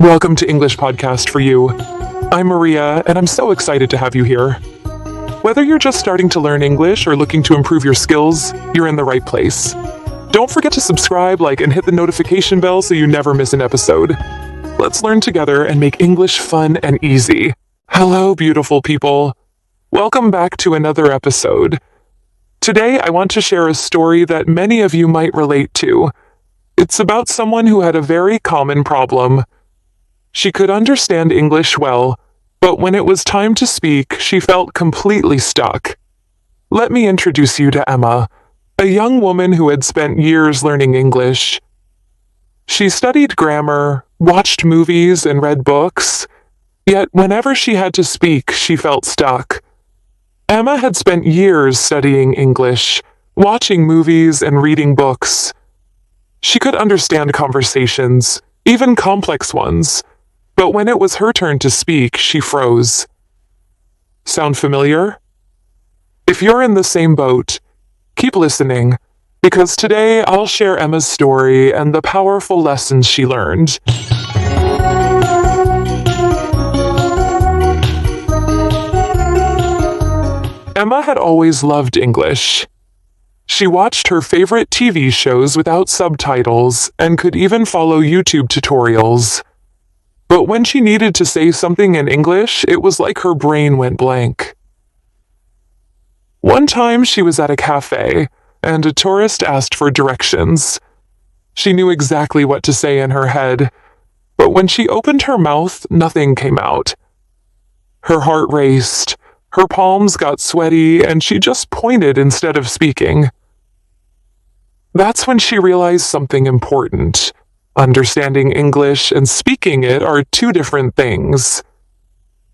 Welcome to English Podcast for You. I'm Maria, and I'm so excited to have you here. Whether you're just starting to learn English or looking to improve your skills, you're in the right place. Don't forget to subscribe, like, and hit the notification bell so you never miss an episode. Let's learn together and make English fun and easy. Hello, beautiful people. Welcome back to another episode. Today, I want to share a story that many of you might relate to. It's about someone who had a very common problem. She could understand English well, but when it was time to speak, she felt completely stuck. Let me introduce you to Emma, a young woman who had spent years learning English. She studied grammar, watched movies, and read books, yet whenever she had to speak, she felt stuck. Emma had spent years studying English, watching movies, and reading books. She could understand conversations, even complex ones, but when it was her turn to speak, she froze. Sound familiar? If you're in the same boat, keep listening, because today I'll share Emma's story and the powerful lessons she learned. Emma had always loved English. She watched her favorite TV shows without subtitles and could even follow YouTube tutorials. But when she needed to say something in English, it was like her brain went blank. One time she was at a cafe, and a tourist asked for directions. She knew exactly what to say in her head, but when she opened her mouth, nothing came out. Her heart raced, her palms got sweaty, and she just pointed instead of speaking. That's when she realized something important. Understanding English and speaking it are two different things.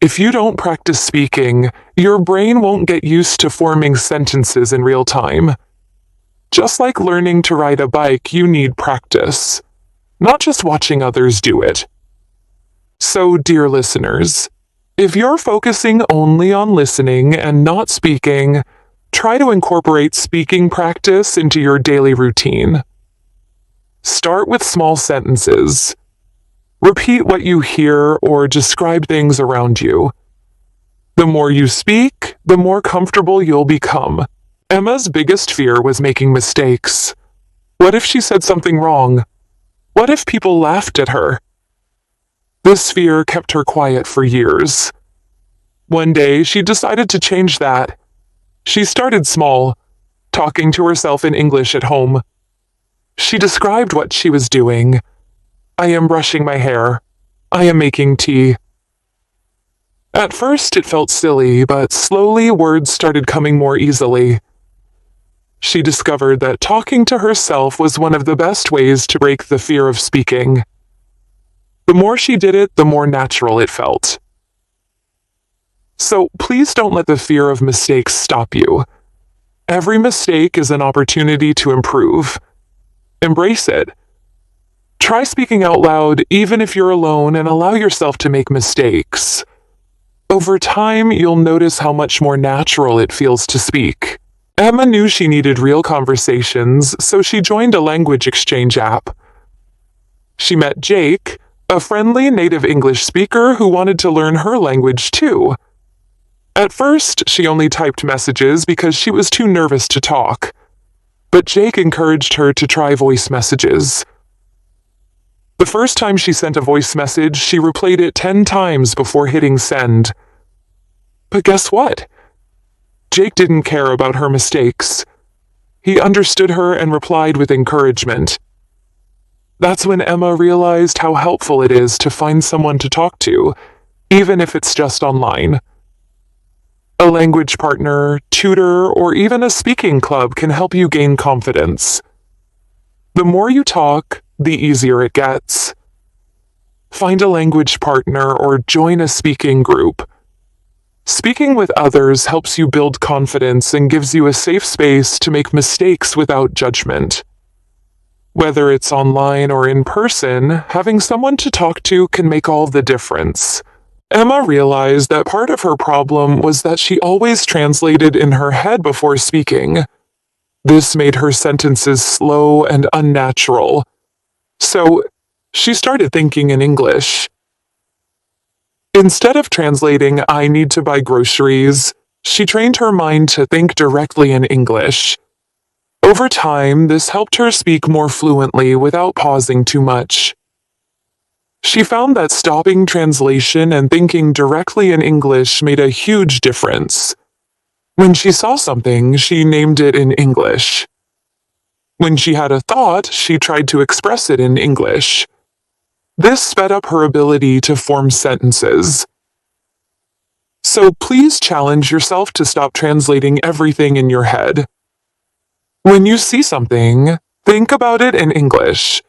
If you don't practice speaking, your brain won't get used to forming sentences in real time. Just like learning to ride a bike, you need practice, not just watching others do it. So, dear listeners, if you're focusing only on listening and not speaking, try to incorporate speaking practice into your daily routine. Start with small sentences. Repeat what you hear or describe things around you. The more you speak, the more comfortable you'll become. Emma's biggest fear was making mistakes. What if she said something wrong? What if people laughed at her? This fear kept her quiet for years. One day, she decided to change that. She started small, talking to herself in English at home. She described what she was doing. I am brushing my hair. I am making tea. At first it felt silly, but slowly words started coming more easily. She discovered that talking to herself was one of the best ways to break the fear of speaking. The more she did it, the more natural it felt. So please don't let the fear of mistakes stop you. Every mistake is an opportunity to improve. Embrace it. Try speaking out loud even if you're alone and allow yourself to make mistakes. Over time, you'll notice how much more natural it feels to speak. Emma knew she needed real conversations, so she joined a language exchange app. She met Jake, a friendly native English speaker who wanted to learn her language too. At first, she only typed messages because she was too nervous to talk. But Jake encouraged her to try voice messages. The first time she sent a voice message, she replayed it 10 times before hitting send. But guess what? Jake didn't care about her mistakes. He understood her and replied with encouragement. That's when Emma realized how helpful it is to find someone to talk to, even if it's just online. A language partner, tutor, or even a speaking club can help you gain confidence. The more you talk, the easier it gets. Find a language partner or join a speaking group. Speaking with others helps you build confidence and gives you a safe space to make mistakes without judgment. Whether it's online or in person, having someone to talk to can make all the difference. Emma realized that part of her problem was that she always translated in her head before speaking. This made her sentences slow and unnatural. So, she started thinking in English. Instead of translating, "I need to buy groceries," she trained her mind to think directly in English. Over time, this helped her speak more fluently without pausing too much. She found that stopping translation and thinking directly in English made a huge difference. When she saw something, she named it in English. When she had a thought, she tried to express it in English. This sped up her ability to form sentences. So please challenge yourself to stop translating everything in your head. When you see something, think about it in English.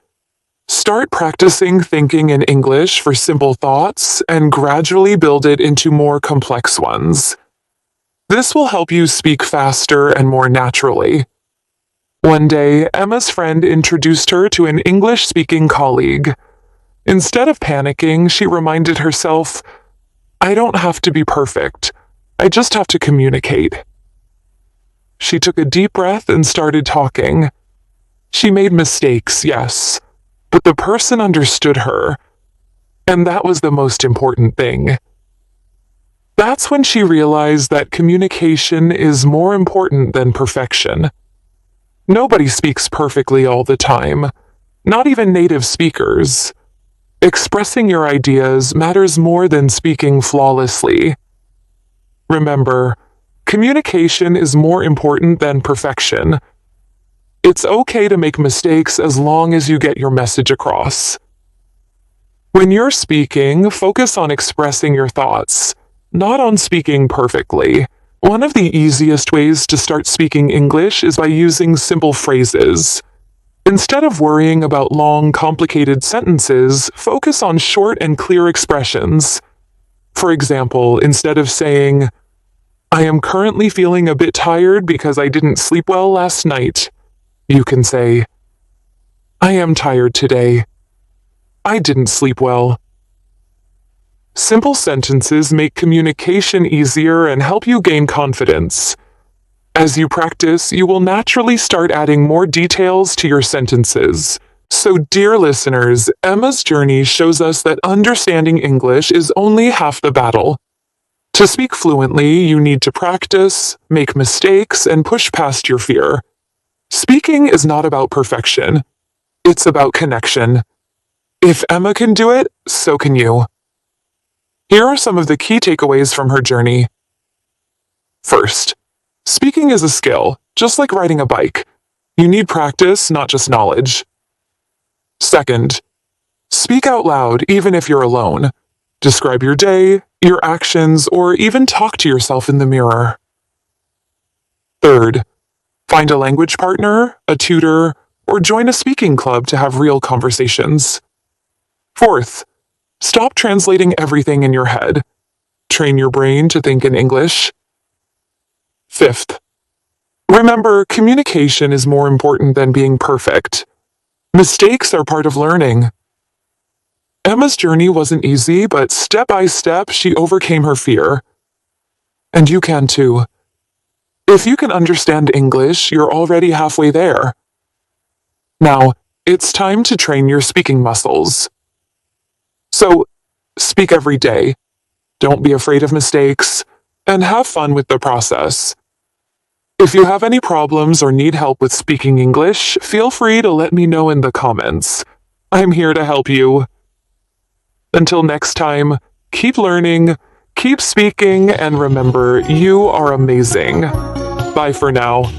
Start practicing thinking in English for simple thoughts and gradually build it into more complex ones. This will help you speak faster and more naturally. One day, Emma's friend introduced her to an English-speaking colleague. Instead of panicking, she reminded herself, "I don't have to be perfect. I just have to communicate." She took a deep breath and started talking. She made mistakes, yes, but the person understood her, and that was the most important thing. That's when she realized that communication is more important than perfection. Nobody speaks perfectly all the time, not even native speakers. Expressing your ideas matters more than speaking flawlessly. Remember, communication is more important than perfection. It's okay to make mistakes as long as you get your message across. When you're speaking, focus on expressing your thoughts, not on speaking perfectly. One of the easiest ways to start speaking English is by using simple phrases. Instead of worrying about long, complicated sentences, focus on short and clear expressions. For example, instead of saying, "I am currently feeling a bit tired because I didn't sleep well last night," you can say, "I am tired today. I didn't sleep well." Simple sentences make communication easier and help you gain confidence. As you practice, you will naturally start adding more details to your sentences. So, dear listeners, Emma's journey shows us that understanding English is only half the battle. To speak fluently, you need to practice, make mistakes, and push past your fear. Speaking is not about perfection. It's about connection. If Emma can do it, so can you. Here are some of the key takeaways from her journey. First, speaking is a skill, just like riding a bike. You need practice, not just knowledge. Second, speak out loud even if you're alone. Describe your day, your actions, or even talk to yourself in the mirror. Third, find a language partner, a tutor, or join a speaking club to have real conversations. Fourth, stop translating everything in your head. Train your brain to think in English. Fifth, remember, communication is more important than being perfect. Mistakes are part of learning. Emma's journey wasn't easy, but step by step she overcame her fear. And you can too. If you can understand English, you're already halfway there. Now, it's time to train your speaking muscles. So, speak every day. Don't be afraid of mistakes, and have fun with the process. If you have any problems or need help with speaking English, feel free to let me know in the comments. I'm here to help you. Until next time, keep learning, keep speaking, and remember, you are amazing. Bye for now.